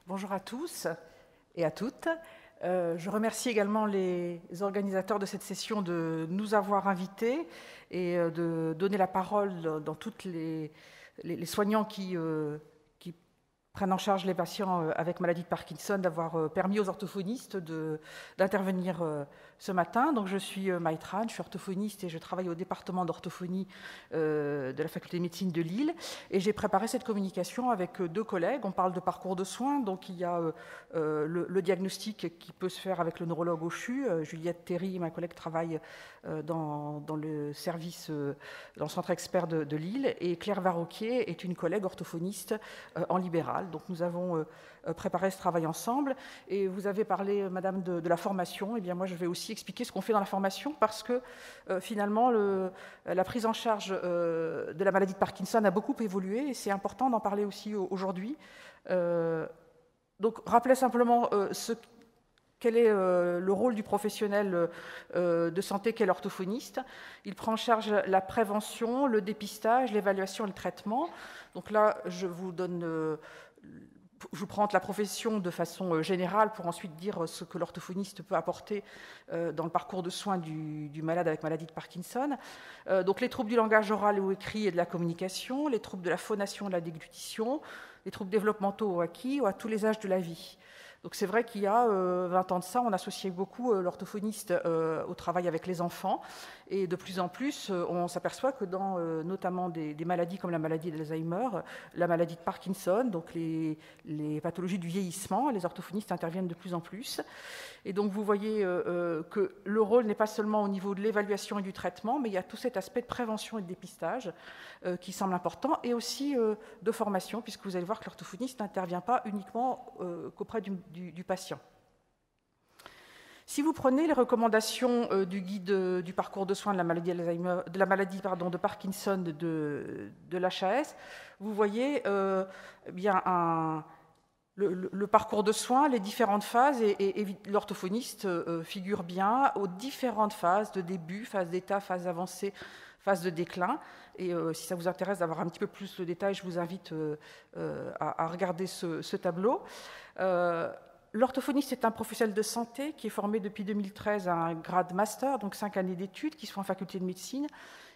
Bonjour à tous et à toutes. Je remercie également les organisateurs de cette session de nous avoir invités et de donner la parole dans toutes les soignants qui prennent en charge les patients avec maladie de Parkinson, d'avoir permis aux orthophonistes d'intervenir ce matin. Donc, je suis Maïtran, je suis orthophoniste et je travaille au département d'orthophonie de la faculté de médecine de Lille. Et j'ai préparé cette communication avec deux collègues. On parle de parcours de soins, donc il y a le diagnostic qui peut se faire avec le neurologue au CHU. Juliette Théry, ma collègue, travaille dans le service, dans le centre expert de Lille. Et Claire Varroquier est une collègue orthophoniste en libéral. Donc nous avons préparé ce travail ensemble. Et vous avez parlé, Madame, de la formation. Eh bien, moi, je vais aussi expliquer ce qu'on fait dans la formation parce que finalement, la prise en charge de la maladie de Parkinson a beaucoup évolué et c'est important d'en parler aussi aujourd'hui. Donc, rappelez simplement quel est le rôle du professionnel de santé qu'est l'orthophoniste. Il prend en charge la prévention, le dépistage, l'évaluation et le traitement. Donc là, je vous présente la profession de façon générale pour ensuite dire ce que l'orthophoniste peut apporter dans le parcours de soins du malade avec maladie de Parkinson. Donc les troubles du langage oral ou écrit et de la communication, les troubles de la phonation et de la déglutition, les troubles développementaux ou acquis ou à tous les âges de la vie. Donc c'est vrai qu'il y a 20 ans de ça, on associait beaucoup l'orthophoniste au travail avec les enfants. Et de plus en plus, on s'aperçoit que dans notamment des maladies comme la maladie d'Alzheimer, la maladie de Parkinson, donc les pathologies du vieillissement, les orthophonistes interviennent de plus en plus. Et donc vous voyez que le rôle n'est pas seulement au niveau de l'évaluation et du traitement, mais il y a tout cet aspect de prévention et de dépistage qui semble important, et aussi de formation, puisque vous allez voir que l'orthophoniste n'intervient pas uniquement qu'auprès du patient. Si vous prenez les recommandations du guide du parcours de soins de la maladie de Parkinson de l'HAS, vous voyez bien le parcours de soins, les différentes phases, et l'orthophoniste figure bien aux différentes phases de début, phase d'état, phase avancée, phase de déclin. Et si ça vous intéresse d'avoir un petit peu plus le détail, je vous invite à regarder ce tableau. L'orthophoniste est un professionnel de santé qui est formé depuis 2013 à un grade master, donc 5 années d'études qui sont en faculté de médecine.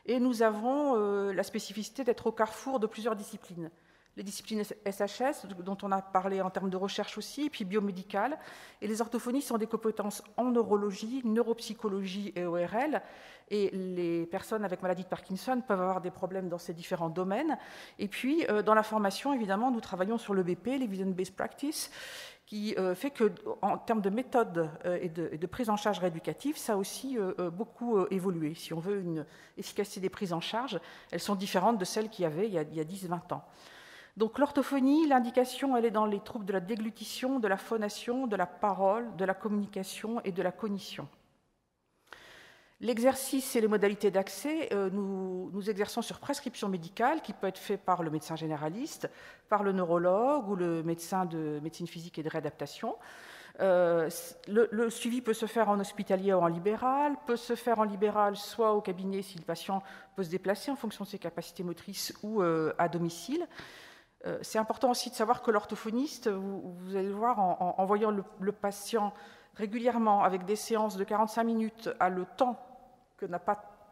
Et nous avons la spécificité d'être au carrefour de plusieurs disciplines. Les disciplines SHS, dont on a parlé en termes de recherche aussi, et puis biomédicales. Et les orthophonistes ont des compétences en neurologie, neuropsychologie et ORL. Et les personnes avec maladie de Parkinson peuvent avoir des problèmes dans ces différents domaines. Et puis, dans la formation, évidemment, nous travaillons sur l'EBP, l'Evidence-Based Practice, qui fait qu'en termes de méthode et de prise en charge rééducative, ça a aussi beaucoup évolué. Si on veut une efficacité des prises en charge, elles sont différentes de celles qu'il y avait il y a 10-20 ans. Donc l'orthophonie, l'indication, elle est dans les troubles de la déglutition, de la phonation, de la parole, de la communication et de la cognition. L'exercice et les modalités d'accès, nous exerçons sur prescription médicale qui peut être fait par le médecin généraliste, par le neurologue ou le médecin de médecine physique et de réadaptation. Le suivi peut se faire en hospitalier ou en libéral, peut se faire en libéral soit au cabinet si le patient peut se déplacer en fonction de ses capacités motrices ou à domicile. C'est important aussi de savoir que l'orthophoniste, vous allez le voir, en voyant le patient régulièrement avec des séances de 45 minutes, a le temps que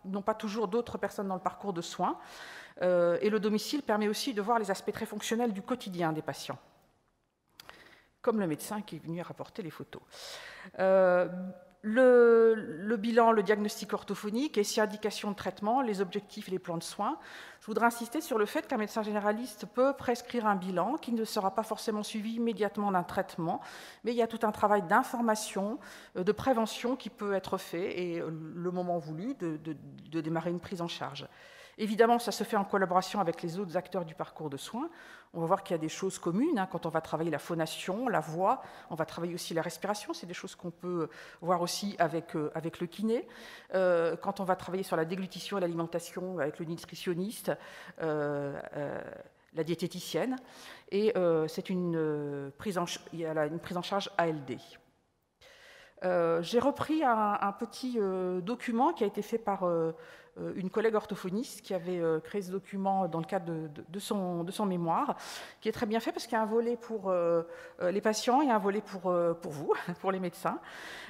n'ont pas toujours d'autres personnes dans le parcours de soins. Et le domicile permet aussi de voir les aspects très fonctionnels du quotidien des patients, comme le médecin qui est venu rapporter les photos. Le bilan, le diagnostic orthophonique et ses indications de traitement, les objectifs et les plans de soins. Je voudrais insister sur le fait qu'un médecin généraliste peut prescrire un bilan qui ne sera pas forcément suivi immédiatement d'un traitement, mais il y a tout un travail d'information, de prévention qui peut être fait et le moment voulu de démarrer une prise en charge. Évidemment, ça se fait en collaboration avec les autres acteurs du parcours de soins. On va voir qu'il y a des choses communes. Quand on va travailler la phonation, la voix, on va travailler aussi la respiration. C'est des choses qu'on peut voir aussi avec le kiné. Quand on va travailler sur la déglutition et l'alimentation avec le nutritionniste, la diététicienne. Et c'est une prise en charge ALD. J'ai repris un petit document qui a été fait par une collègue orthophoniste qui avait créé ce document dans le cadre de son mémoire, qui est très bien fait parce qu'il y a un volet pour les patients et un volet pour vous, pour les médecins,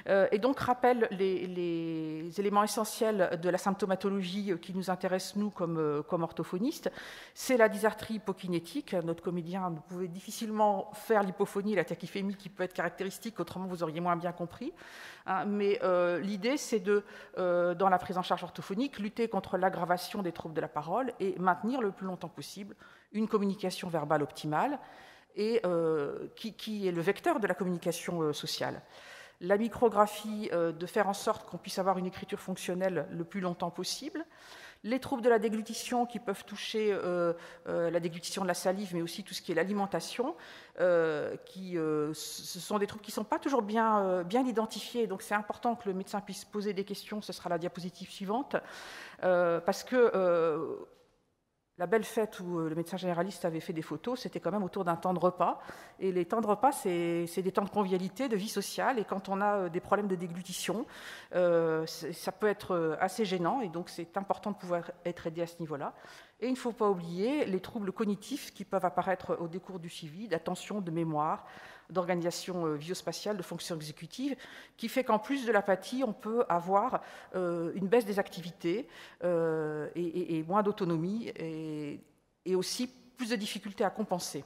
et donc rappelle les éléments essentiels de la symptomatologie qui nous intéresse, nous, comme orthophonistes. C'est la dysarthrie hypokinétique. Notre comédien ne pouvait difficilement faire l'hypophonie et la tachyphémie qui peut être caractéristique, autrement vous auriez moins bien compris. Mais l'idée, c'est dans la prise en charge orthophonique, lutter contre l'aggravation des troubles de la parole et maintenir le plus longtemps possible une communication verbale optimale et qui est le vecteur de la communication sociale. La micrographie, de faire en sorte qu'on puisse avoir une écriture fonctionnelle le plus longtemps possible. Les troubles de la déglutition qui peuvent toucher la déglutition de la salive, mais aussi tout ce qui est l'alimentation, ce sont des troubles qui ne sont pas toujours bien identifiés. Donc c'est important que le médecin puisse poser des questions. Ce sera la diapositive suivante. Parce que la belle fête où le médecin généraliste avait fait des photos, c'était quand même autour d'un temps de repas. Et les temps de repas, c'est des temps de convivialité, de vie sociale. Et quand on a des problèmes de déglutition, ça peut être assez gênant. Et donc, c'est important de pouvoir être aidé à ce niveau-là. Et il ne faut pas oublier les troubles cognitifs qui peuvent apparaître au décours du suivi, d'attention, de mémoire, d'organisation biospatiale, de fonction exécutive, qui fait qu'en plus de l'apathie, on peut avoir une baisse des activités et moins d'autonomie et aussi plus de difficultés à compenser.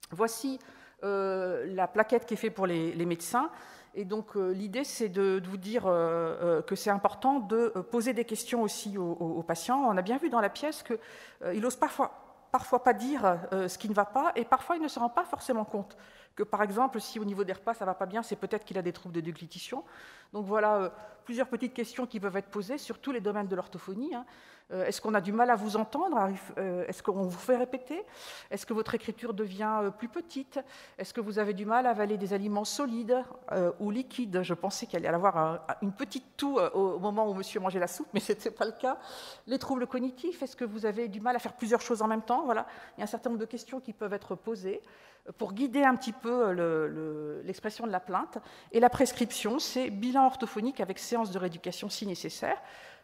Voici la plaquette qui est faite pour les médecins. Et donc l'idée, c'est de vous dire que c'est important de poser des questions aussi aux patients. On a bien vu dans la pièce qu'il n'ose parfois pas dire ce qui ne va pas, et parfois il ne se rend pas forcément compte que, par exemple, si au niveau des repas ça ne va pas bien, c'est peut-être qu'il a des troubles de déglutition. Donc voilà plusieurs petites questions qui peuvent être posées sur tous les domaines de l'orthophonie. Est-ce qu'on a du mal à vous entendre? Est-ce qu'on vous fait répéter? Est-ce que votre écriture devient plus petite? Est-ce que vous avez du mal à avaler des aliments solides ou liquides? Je pensais qu'il allait y avoir une petite toux au moment où monsieur mangeait la soupe, mais ce n'était pas le cas. Les troubles cognitifs, est-ce que vous avez du mal à faire plusieurs choses en même temps? Voilà. Il y a un certain nombre de questions qui peuvent être posées pour guider un petit peu l'expression de la plainte. Et la prescription, c'est bilan orthophonique avec séance de rééducation si nécessaire.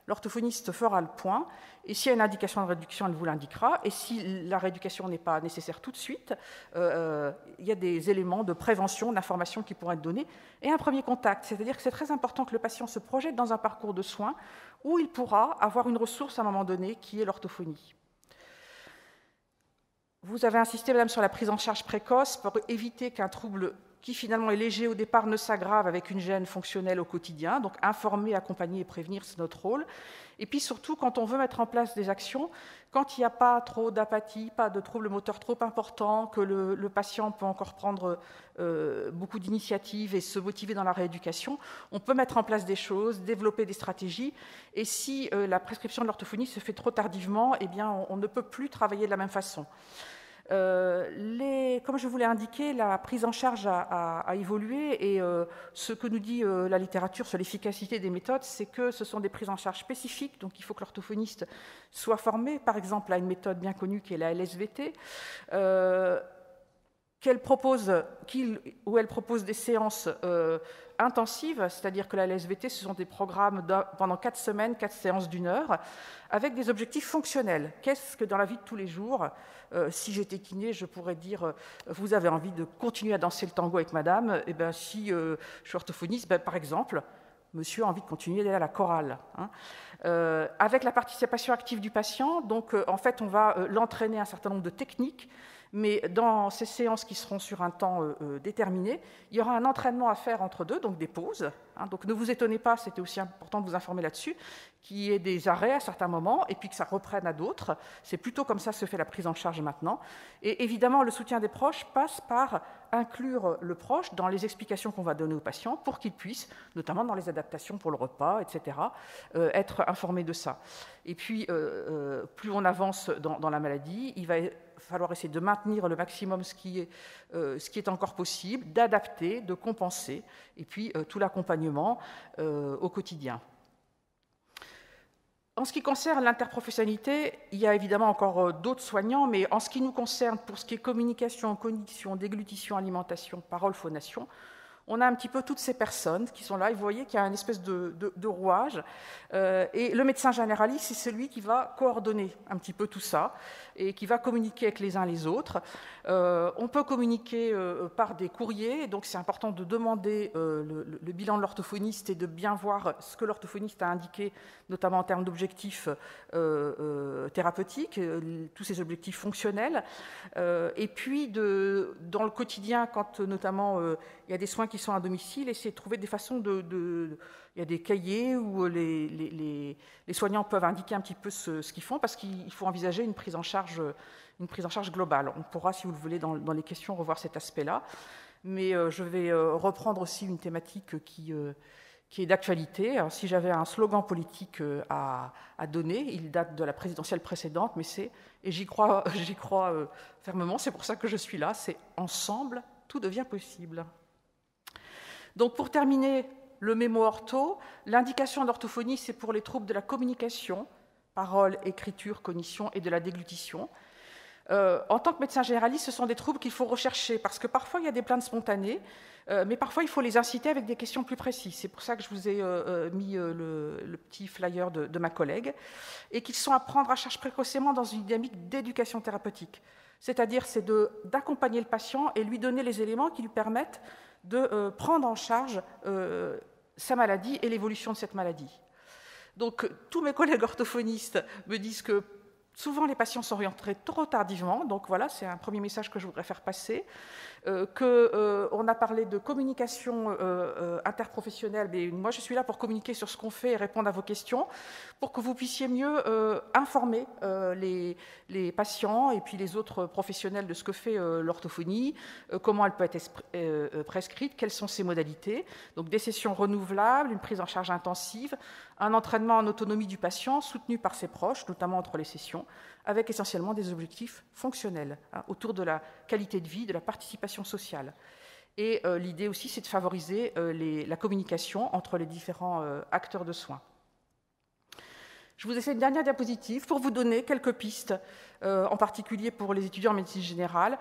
L'orthophoniste fera le point, et s'il y a une indication de rééducation, elle vous l'indiquera. Et si la rééducation n'est pas nécessaire tout de suite, il y a des éléments de prévention, d'information qui pourraient être donnés. Et un premier contact, c'est-à-dire que c'est très important que le patient se projette dans un parcours de soins où il pourra avoir une ressource à un moment donné qui est l'orthophonie. Vous avez insisté, madame, sur la prise en charge précoce pour éviter qu'un trouble qui finalement est léger au départ ne s'aggrave avec une gêne fonctionnelle au quotidien. Donc informer, accompagner et prévenir, c'est notre rôle. Et puis surtout, quand on veut mettre en place des actions, quand il n'y a pas trop d'apathie, pas de troubles moteurs trop importants, que le patient peut encore prendre beaucoup d'initiatives et se motiver dans la rééducation, on peut mettre en place des choses, développer des stratégies. Et si la prescription de l'orthophonie se fait trop tardivement, eh bien, on ne peut plus travailler de la même façon. Comme je vous l'ai indiqué, la prise en charge a évolué et ce que nous dit la littérature sur l'efficacité des méthodes, c'est que ce sont des prises en charge spécifiques, donc il faut que l'orthophoniste soit formé, par exemple, à une méthode bien connue qui est la LSVT, elle propose des séances intensives, c'est-à-dire que la LSVT, ce sont des programmes pendant 4 semaines, 4 séances d'1 heure, avec des objectifs fonctionnels. Qu'est-ce que dans la vie de tous les jours, si j'étais kiné, je pourrais dire, vous avez envie de continuer à danser le tango avec madame, et bien si je suis orthophoniste, par exemple, monsieur a envie de continuer d'aller à la chorale. Avec la participation active du patient, donc en fait on va l'entraîner à un certain nombre de techniques, mais dans ces séances qui seront sur un temps déterminé, il y aura un entraînement à faire entre deux, donc des pauses. Donc ne vous étonnez pas, c'était aussi important de vous informer là-dessus, qu'il y ait des arrêts à certains moments et puis que ça reprenne à d'autres. C'est plutôt comme ça se fait la prise en charge maintenant. Et évidemment, le soutien des proches passe par inclure le proche dans les explications qu'on va donner au patient pour qu'il puisse, notamment dans les adaptations pour le repas, etc., être informé de ça. Et puis, plus on avance dans la maladie, il va falloir essayer de maintenir le maximum ce qui est encore possible, d'adapter, de compenser, et puis tout l'accompagnement au quotidien. En ce qui concerne l'interprofessionnalité, il y a évidemment encore d'autres soignants, mais en ce qui nous concerne, pour ce qui est communication, cognition, déglutition, alimentation, parole, phonation, On a un petit peu toutes ces personnes qui sont là, et vous voyez qu'il y a une espèce de rouage, et le médecin généraliste, c'est celui qui va coordonner un petit peu tout ça, et qui va communiquer avec les uns les autres. On peut communiquer par des courriers, donc c'est important de demander le bilan de l'orthophoniste et de bien voir ce que l'orthophoniste a indiqué, notamment en termes d'objectifs thérapeutiques, tous ces objectifs fonctionnels. Et puis, dans le quotidien, quand notamment il y a des soins qui sont à domicile, essayer de trouver des façons il y a des cahiers où les soignants peuvent indiquer un petit peu ce qu'ils font, parce qu'il faut envisager une prise en charge globale. On pourra, si vous le voulez, dans les questions, revoir cet aspect-là. Mais je vais reprendre aussi une thématique qui est d'actualité. Alors, si j'avais un slogan politique à donner, il date de la présidentielle précédente, mais et j'y crois fermement, c'est pour ça que je suis là, c'est « Ensemble, tout devient possible ». Donc, pour terminer le mémo ortho, l'indication d'orthophonie, c'est pour les troubles de la communication, parole, écriture, cognition et de la déglutition. En tant que médecin généraliste, ce sont des troubles qu'il faut rechercher, parce que parfois il y a des plaintes spontanées, mais parfois il faut les inciter avec des questions plus précises. C'est pour ça que je vous ai mis le petit flyer de ma collègue, et qu'ils sont à prendre à charge précocement dans une dynamique d'éducation thérapeutique. C'est-à-dire, c'est d'accompagner le patient et lui donner les éléments qui lui permettent de prendre en charge sa maladie et l'évolution de cette maladie. Donc, tous mes collègues orthophonistes me disent que souvent les patients sont orientés trop tardivement, donc voilà, c'est un premier message que je voudrais faire passer. On a parlé de communication interprofessionnelle, mais moi je suis là pour communiquer sur ce qu'on fait et répondre à vos questions, pour que vous puissiez mieux informer les patients et puis les autres professionnels de ce que fait l'orthophonie, comment elle peut être prescrite, quelles sont ses modalités. Donc des sessions renouvelables, une prise en charge intensive, un entraînement en autonomie du patient soutenu par ses proches, notamment entre les sessions, avec essentiellement des objectifs fonctionnels, autour de la qualité de vie, de la participation sociale. Et l'idée aussi, c'est de favoriser la communication entre les différents acteurs de soins. Je vous ai fait une dernière diapositive pour vous donner quelques pistes, en particulier pour les étudiants en médecine générale.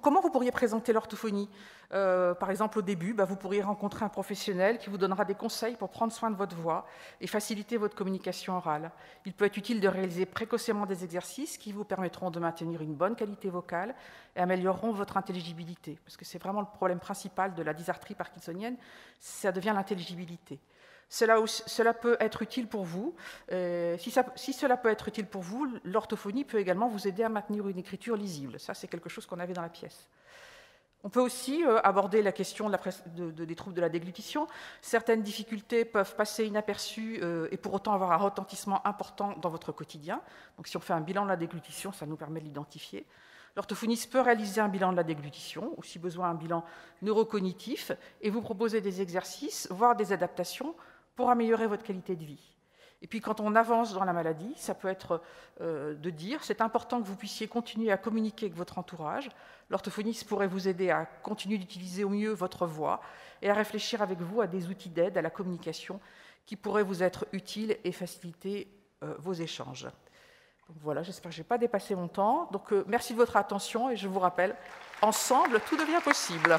Comment vous pourriez présenter l'orthophonie ? Par exemple, au début, vous pourriez rencontrer un professionnel qui vous donnera des conseils pour prendre soin de votre voix et faciliter votre communication orale. Il peut être utile de réaliser précocement des exercices qui vous permettront de maintenir une bonne qualité vocale et amélioreront votre intelligibilité, parce que c'est vraiment le problème principal de la dysarthrie parkinsonienne, ça devient l'intelligibilité. Cela peut être utile pour vous. Si cela peut être utile pour vous, l'orthophonie peut également vous aider à maintenir une écriture lisible. Ça, c'est quelque chose qu'on avait dans la pièce. On peut aussi aborder la question des troubles de la déglutition. Certaines difficultés peuvent passer inaperçues et pour autant avoir un retentissement important dans votre quotidien. Donc, si on fait un bilan de la déglutition, ça nous permet de l'identifier. L'orthophoniste peut réaliser un bilan de la déglutition, ou si besoin un bilan neurocognitif, et vous proposer des exercices, voire des adaptations pour améliorer votre qualité de vie. Et puis quand on avance dans la maladie, ça peut être de dire, c'est important que vous puissiez continuer à communiquer avec votre entourage. L'orthophoniste pourrait vous aider à continuer d'utiliser au mieux votre voix et à réfléchir avec vous à des outils d'aide à la communication qui pourraient vous être utiles et faciliter vos échanges. Donc voilà, j'espère que je n'ai pas dépassé mon temps. Donc merci de votre attention et je vous rappelle, ensemble, tout devient possible.